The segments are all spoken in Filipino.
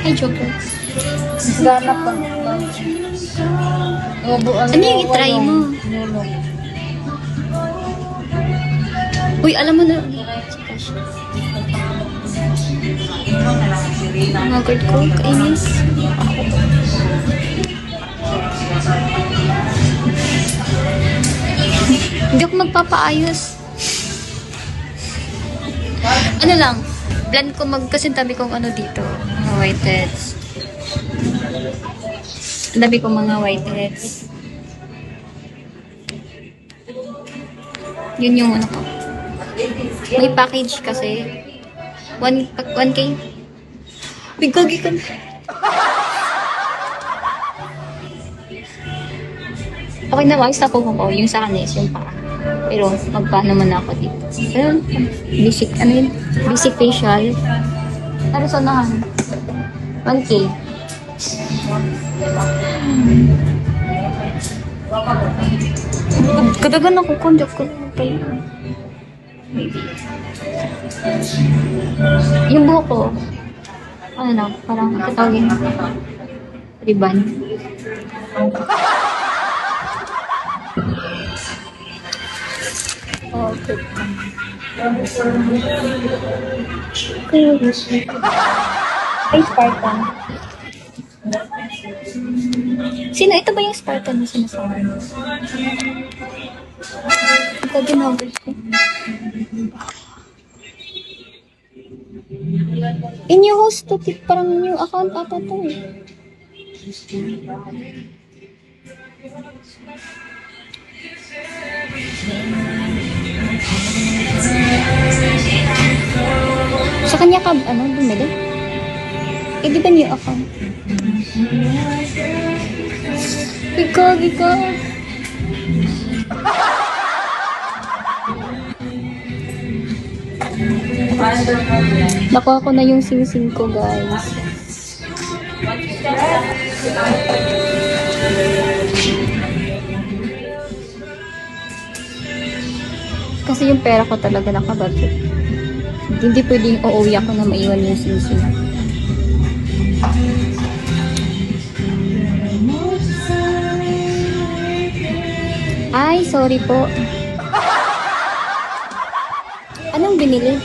Ay, joke lang. Ganap pa. Ano yung itry mo? Uy, alam mo na. Magod ko, kainis. Hindi ako magpapaayos. Ano lang, plan ko magkasintabi kong ano dito, mga whiteheads. Tabi ko mga whiteheads. Yun yung ano ko. May package kasi. 1K. Bigagi ka na. Okay na, wais na po ko. Yung sa kanis, yung paa. Pero magpa naman ako dito. Pero basic, ano yun? Basic facial. Pero sonahan. 1K. Kadagan ako kung ko tayo. Yung buhok ko, ano na, parang katawagin ribbon. Okay. Ay, Spartan. Sino? Ito ba yung Spartan na sinasabi? Ito ginagol ko. In your host to tip, parang new account ata to eh. Sa kanya ka, ano, bumili? Eh, di ba new account? Ikaw. Nakuha ko na yung sing-sing ko, guys. Kasi yung pera ko talaga nakabudget. Hindi pwedeng uuwi ako na maiwan yung sing-sing. Ay, sorry po. Anong binili?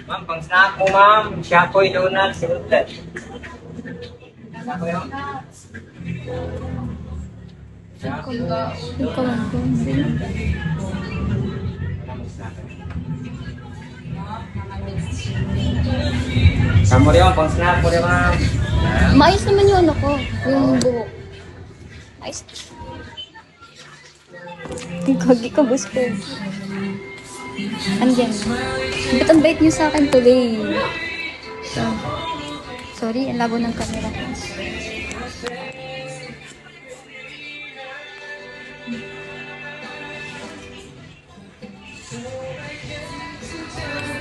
Ma'am, pang snack mo, ma'am. Shapoy, donut, sinutlet. Saan mo rin, pang snack mo rin, ma'am. Maayos naman yung ano ko, yung buhok. Ayos. Kagi ka, boss ko. Andyan. Ba't ang bait niyo sa akin today? So, sorry, ang labo ng camera.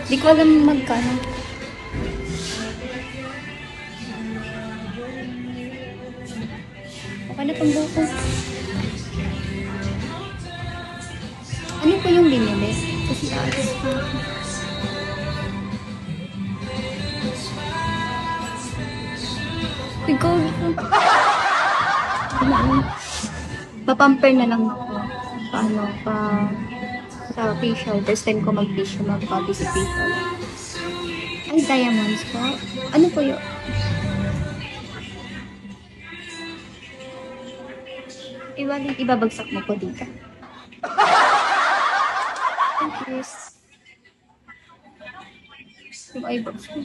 Di ko alam magkano. Okay na pang buko. Ano po yung binili? Kasi ayos pa. Ikaw. Papamper na lang ako. Paano? Sa facial. First time ko mag-facial. Mag-facial. Ay, diamonds po. Ano po yun? Ibabagsak mo po dito. Thank you. Yung eyebrows ko.